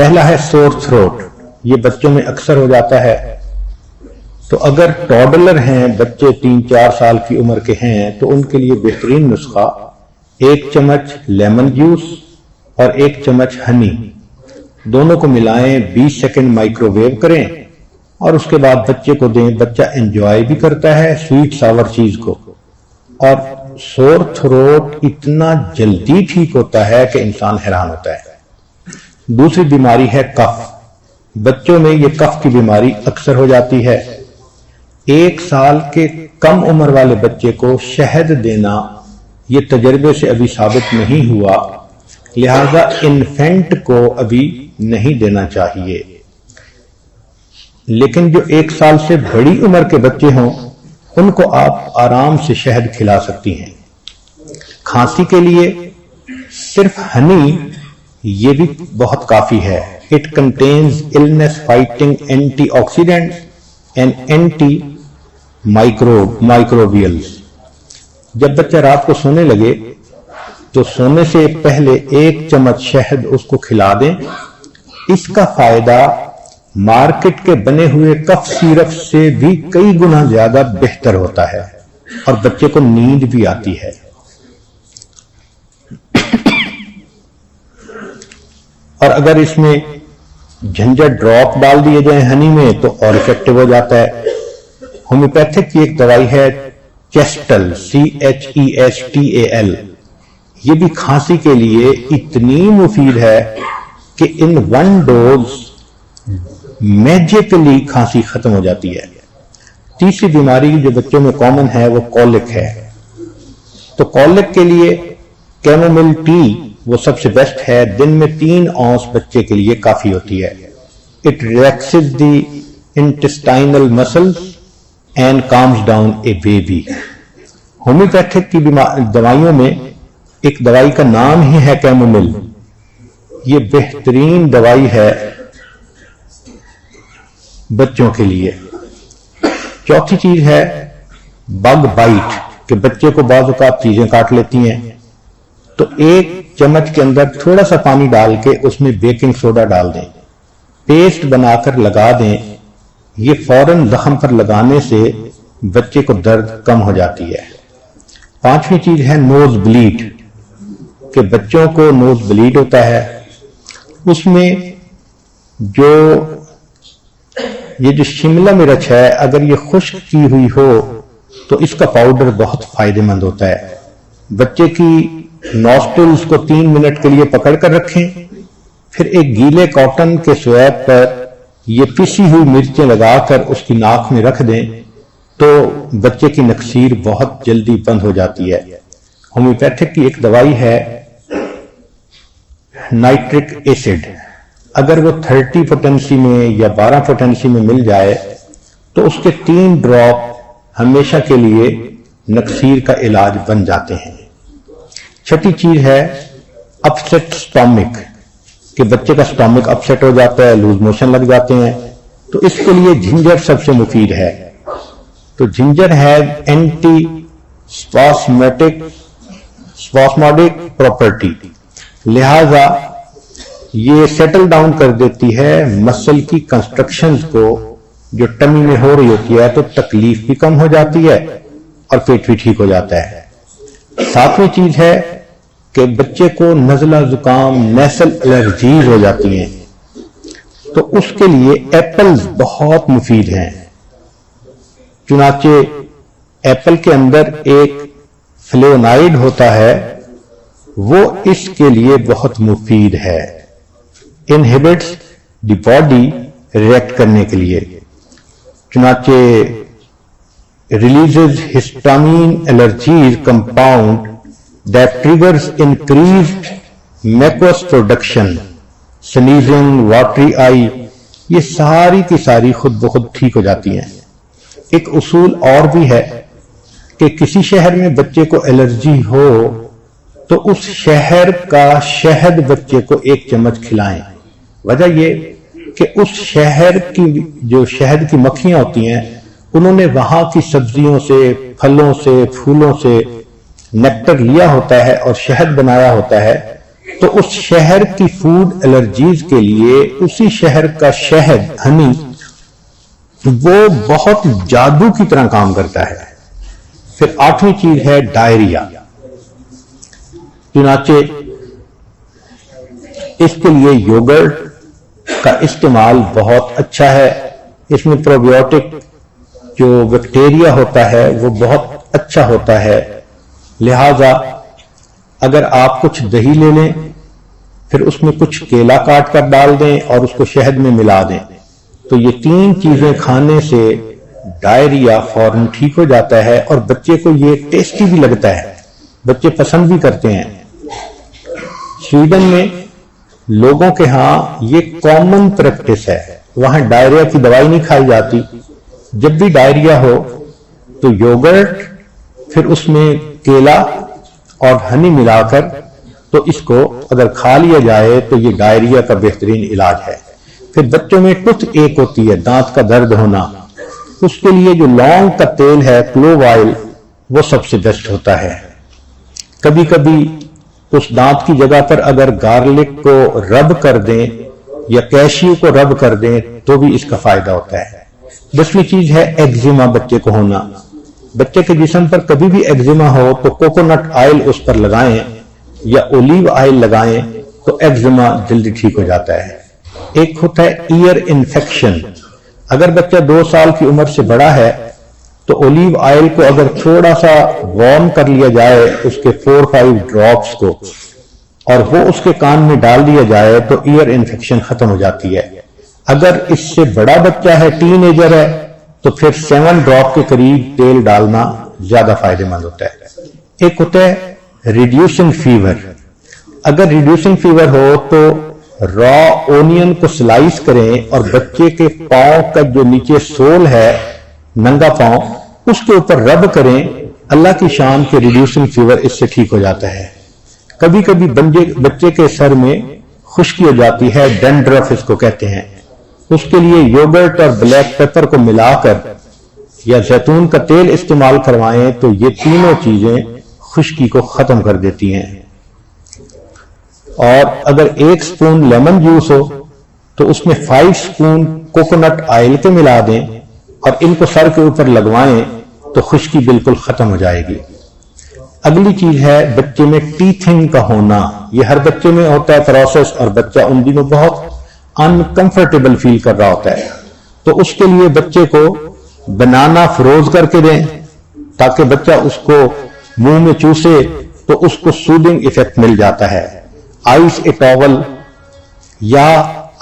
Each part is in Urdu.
پہلا ہے سور تھروٹ. یہ بچوں میں اکثر ہو جاتا ہے. تو اگر ٹوڈلر ہیں، بچے 3-4 سال کی عمر کے ہیں، تو ان کے لیے بہترین نسخہ 1 چمچ لیمن جوس اور 1 چمچ ہنی، دونوں کو ملائیں، 20 سیکنڈ مائکرو ویو کریں اور اس کے بعد بچے کو دیں. بچہ انجوائے بھی کرتا ہے سویٹ ساور چیز کو، اور سور تھروٹ اتنا جلدی ٹھیک ہوتا ہے کہ انسان حیران ہوتا ہے. دوسری بیماری ہے کف. بچوں میں یہ کف کی بیماری اکثر ہو جاتی ہے. 1 سال کے کم عمر والے بچے کو شہد دینا یہ تجربے سے ابھی ثابت نہیں ہوا، لہذا انفینٹ کو ابھی نہیں دینا چاہیے. لیکن جو 1 سال سے بڑی عمر کے بچے ہوں ان کو آپ آرام سے شہد کھلا سکتی ہیں. کھانسی کے لیے صرف ہنی یہ بھی بہت کافی ہے. It contains illness fighting antioxidants and antimicrobials. جب بچہ رات کو سونے لگے تو سونے سے پہلے 1 چمچ شہد اس کو کھلا دیں. اس کا فائدہ مارکیٹ کے بنے ہوئے کف سیرپ سے بھی کئی گنا زیادہ بہتر ہوتا ہے اور بچے کو نیند بھی آتی ہے. اور اگر اس میں جھنجر ڈراپ ڈال دیے جائیں ہنی میں تو اور افیکٹو ہو جاتا ہے. ہومیوپیتھک کی ایک دوائی ہے چیسٹل، CHESTAL. یہ بھی کھانسی کے لیے اتنی مفید ہے کہ ان 1 ڈوز میجیکلی کھانسی ختم ہو جاتی ہے. تیسری بیماری جو بچوں میں کامن ہے وہ کولک ہے. تو کولک کے لیے کیمومل ٹی وہ سب سے بیسٹ ہے. دن میں 3 اونس بچے کے لیے کافی ہوتی ہے. It relaxes the intestinal muscles and calms down a baby. Homeopathic کی دوائیوں میں ایک دوائی کا نام ہی ہے کیمومل. یہ بہترین دوائی ہے بچوں کے لیے. چوتھی چیز ہے بگ بائٹ، کہ بچے کو بعض اوقات چیزیں کاٹ لیتی ہیں. تو 1 چمچ کے اندر تھوڑا سا پانی ڈال کے اس میں بیکنگ سوڈا ڈال دیں، پیسٹ بنا کر لگا دیں. یہ فوراً زخم پر لگانے سے بچے کو درد کم ہو جاتی ہے. 5ویں چیز ہے نوز بلیڈ، کہ بچوں کو نوز بلیڈ ہوتا ہے. اس میں یہ جو شملہ مرچ ہے اگر یہ خشک کی ہوئی ہو تو اس کا پاؤڈر بہت فائدہ مند ہوتا ہے. بچے کی نوسٹلز کو 3 منٹ کے لیے پکڑ کر رکھیں، پھر ایک گیلے کاٹن کے سویب پر یہ پسی ہوئی مرچیں لگا کر اس کی ناک میں رکھ دیں تو بچے کی نکسیر بہت جلدی بند ہو جاتی ہے. ہومیوپیتھک کی ایک دوائی ہے نائٹرک ایسڈ. اگر وہ 30 پوٹینسی میں یا 12 پوٹینسی میں مل جائے تو اس کے 3 ڈراپ ہمیشہ کے لیے نکسیر کا علاج بن جاتے ہیں. 6ٹھی چیز ہے اپسیٹ سٹامک، کہ بچے کا سٹامک اپسیٹ ہو جاتا ہے، لوز موشن لگ جاتے ہیں. تو اس کے لیے جنجر سب سے مفید ہے. تو جنجر ہے اینٹی اسپاسموڈک پراپرٹی، لہذا یہ سیٹل ڈاؤن کر دیتی ہے مسل کی کنسٹرکشنز کو جو ٹمی میں ہو رہی ہوتی ہے، تو تکلیف بھی کم ہو جاتی ہے اور پیٹ بھی ٹھیک ہو جاتا ہے. 7ویں چیز ہے کہ بچے کو نزلہ زکام نیسل الرجیز ہو جاتی ہیں، تو اس کے لیے ایپلز بہت مفید ہیں. چنانچہ ایپل کے اندر ایک فلیونائڈ ہوتا ہے، وہ اس کے لیے بہت مفید ہے، انہیبٹس دی باڈی ریئیکٹ کرنے کے لیے. چنانچہ releases histamine allergies compound that triggers increased mucus production, sneezing, watery eye. یہ ساری کی ساری خود بخود ٹھیک ہو جاتی ہیں. ایک اصول اور بھی ہے کہ کسی شہر میں بچے کو الرجی ہو تو اس شہر کا شہد بچے کو 1 چمچ کھلائیں. وجہ یہ کہ اس شہر کی جو شہد کی مکھیاں ہوتی ہیں انہوں نے وہاں کی سبزیوں سے، پھلوں سے، پھولوں سے نیکٹر لیا ہوتا ہے اور شہد بنایا ہوتا ہے. تو اس شہر کی فوڈ الرجیز کے لیے اسی شہر کا شہد ہنی وہ بہت جادو کی طرح کام کرتا ہے۔ پھر 8ویں چیز ہے ڈائریا۔ چنانچہ اس کے لیے یوگرٹ کا استعمال بہت اچھا ہے، اس میں پروبیوٹک جو بیکٹیریا ہوتا ہے وہ بہت اچھا ہوتا ہے، لہذا اگر آپ کچھ دہی لے لیں پھر اس میں کچھ کیلا کاٹ کر ڈال دیں اور اس کو شہد میں ملا دیں تو یہ 3 چیزیں کھانے سے ڈائریا فوراً ٹھیک ہو جاتا ہے، اور بچے کو یہ ٹیسٹی بھی لگتا ہے، بچے پسند بھی کرتے ہیں۔ سویڈن میں لوگوں کے ہاں یہ کامن پریکٹس ہے، وہاں ڈائریا کی دوائی نہیں کھائی جاتی، جب بھی ڈائریا ہو تو یوگرٹ پھر اس میں کیلا اور ہنی ملا کر تو اس کو اگر کھا لیا جائے تو یہ ڈائریا کا بہترین علاج ہے۔ پھر بچوں میں ٹوتھ ایک ہوتی ہے، دانت کا درد ہونا، اس کے لیے جو لونگ کا تیل ہے کلوو آئل وہ سب سے بیسٹ ہوتا ہے۔ کبھی کبھی اس دانت کی جگہ پر اگر گارلک کو رب کر دیں یا کیشیو کو رب کر دیں تو بھی اس کا فائدہ ہوتا ہے۔ 10ویں چیز ہے ایگزیما بچے کو ہونا۔ بچے کے جسم پر کبھی بھی ایگزیما ہو تو کوکونٹ آئل اس پر لگائیں یا اولیو آئل لگائیں تو ایگزیما جلدی ٹھیک ہو جاتا ہے۔ ایک ہوتا ہے ایئر انفیکشن، اگر بچہ 2 سال کی عمر سے بڑا ہے تو اولیو آئل کو اگر تھوڑا سا وارم کر لیا جائے اس کے 4-5 ڈراپس کو اور وہ اس کے کان میں ڈال دیا جائے تو ایئر انفیکشن ختم ہو جاتی ہے۔ اگر اس سے بڑا بچہ ہے، ٹین ایجر ہے، تو پھر 7 ڈراپ کے قریب تیل ڈالنا زیادہ فائدہ مند ہوتا ہے۔ ایک ہوتا ہے ریڈیوسنگ فیور، اگر ریڈیوسنگ فیور ہو تو را اونین کو سلائس کریں اور بچے کے پاؤں کا جو نیچے سول ہے ننگا پاؤں اس کے اوپر رب کریں، اللہ کی شان کے ریڈیوسنگ فیور اس سے ٹھیک ہو جاتا ہے۔ کبھی کبھی بچے کے سر میں خشکی ہو جاتی ہے، ڈینڈرف اس کو کہتے ہیں، اس کے لیے یوگرٹ اور بلیک پیپر کو ملا کر یا زیتون کا تیل استعمال کروائیں تو یہ تینوں چیزیں خشکی کو ختم کر دیتی ہیں۔ اور اگر 1 سپون لیمن جوس ہو تو اس میں 5 سپون کوکونٹ آئل کے ملا دیں اور ان کو سر کے اوپر لگوائیں تو خشکی بالکل ختم ہو جائے گی۔ اگلی چیز ہے بچے میں ٹیتھنگ کا ہونا، یہ ہر بچے میں ہوتا ہے پروسیس، اور بچہ ان دنوں بہت انکمفرٹیبل فیل کر رہا ہوتا ہے، تو اس کے لیے بچے کو بنانا فروز کر کے دیں تاکہ بچہ اس کو منہ میں چوسے تو اس کو سودنگ ایفیکٹ مل جاتا ہے۔ آئس اے ٹاول یا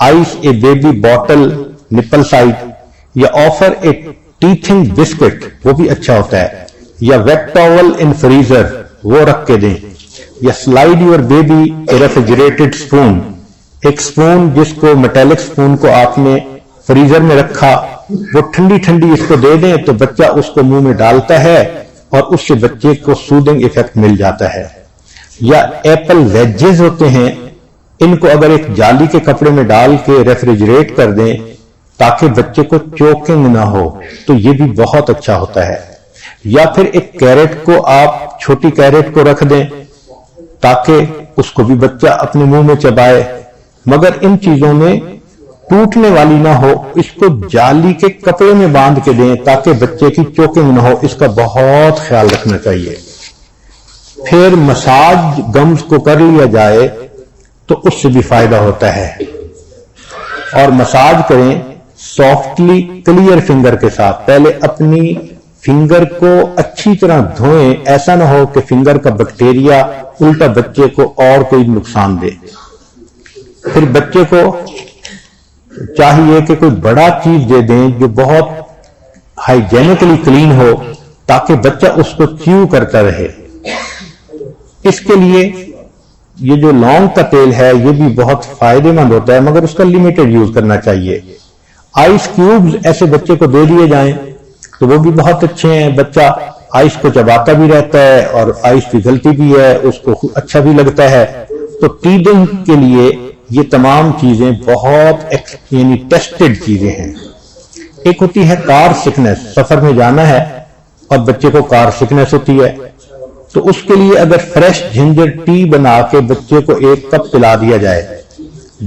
ice a baby bottle nipple side یا آفر اے ٹیتھنگ بسکٹ وہ بھی اچھا ہوتا ہے، یا ویٹ ٹاول ان فریزر وہ رکھ کے دیں، یا slide your baby a refrigerated spoon, ایک سپون جس کو میٹالک سپون کو آپ نے فریزر میں رکھا وہ ٹھنڈی ٹھنڈی اس کو دے دیں تو بچہ اس کو منہ میں ڈالتا ہے اور اس سے بچے کو سودنگ ایفیکٹ مل جاتا ہے۔ یا ایپل ویجز ہوتے ہیں، ان کو اگر ایک جالی کے کپڑے میں ڈال کے ریفریجریٹ کر دیں تاکہ بچے کو چوکنگ نہ ہو تو یہ بھی بہت اچھا ہوتا ہے۔ یا پھر ایک کیرٹ کو آپ چھوٹی کیرٹ کو رکھ دیں تاکہ اس کو بھی بچہ اپنے منہ میں چبائے، مگر ان چیزوں میں ٹوٹنے والی نہ ہو، اس کو جالی کے کپڑے میں باندھ کے دیں تاکہ بچے کی چوکنگ نہ ہو، اس کا بہت خیال رکھنا چاہیے۔ پھر مساج گمز کو کر لیا جائے تو اس سے بھی فائدہ ہوتا ہے، اور مساج کریں سافٹلی کلیئر فنگر کے ساتھ، پہلے اپنی فنگر کو اچھی طرح دھوئیں، ایسا نہ ہو کہ فنگر کا بیکٹیریا الٹا بچے کو اور کوئی نقصان دے۔ پھر بچے کو چاہیے کہ کوئی بڑا چیز دے دیں جو بہت ہائیجینکلی کلین ہو تاکہ بچہ اس کو چیو کرتا رہے۔ اس کے لیے یہ جو لونگ کا تیل ہے یہ بھی بہت فائدہ مند ہوتا ہے، مگر اس کا لمیٹڈ یوز کرنا چاہیے۔ آئس کیوبز ایسے بچے کو دے دیے جائیں تو وہ بھی بہت اچھے ہیں، بچہ آئس کو چباتا بھی رہتا ہے اور آئس پگھلتی بھی ہے، اس کو اچھا بھی لگتا ہے۔ تو ٹیدنگ کے لیے یہ تمام چیزیں بہت یعنی ٹیسٹڈ چیزیں ہیں۔ ایک ہوتی ہے کار سکنس، سفر میں جانا ہے اور بچے کو کار سکنس ہوتی ہے تو تو اس کے لیے اگر فریش جنجر ٹی بنا کے بچے کو 1 کپ پلا دیا جائے،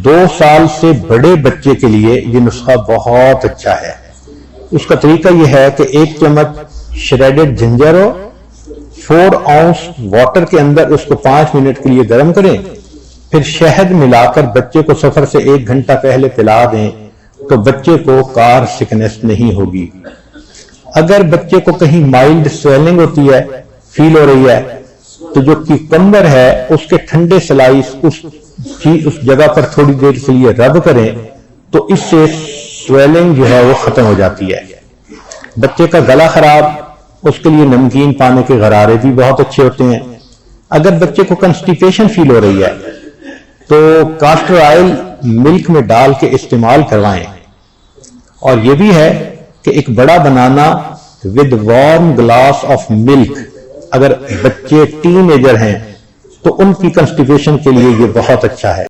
2 سال سے بڑے بچے کے لیے یہ نسخہ بہت اچھا ہے۔ اس کا طریقہ یہ ہے کہ 1 چمچ شریڈڈ جنجر ہو، 4 اونس واٹر کے اندر اس کو 5 منٹ کے لیے گرم کریں، پھر شہد ملا کر بچے کو سفر سے 1 گھنٹہ پہلے پلا دیں تو بچے کو کار سکنس نہیں ہوگی۔ اگر بچے کو کہیں مائلڈ سویلنگ ہوتی ہے، فیل ہو رہی ہے، تو جو کیوکمبر ہے اس کے ٹھنڈے سلائس اس جگہ پر تھوڑی دیر کے لیے رب کریں تو اس سے سویلنگ جو ہے وہ ختم ہو جاتی ہے۔ بچے کا گلا خراب، اس کے لیے نمکین پانے کے غرارے بھی بہت اچھے ہوتے ہیں۔ اگر بچے کو کنسٹیپیشن فیل ہو رہی ہے تو کاسٹر آئل ملک میں ڈال کے استعمال کروائیں۔ اور یہ بھی ہے کہ ایک بڑا banana with warm glass of milk, اگر بچے ٹین ایجر ہیں تو ان کی کنسٹیپیشن کے لیے یہ بہت اچھا ہے۔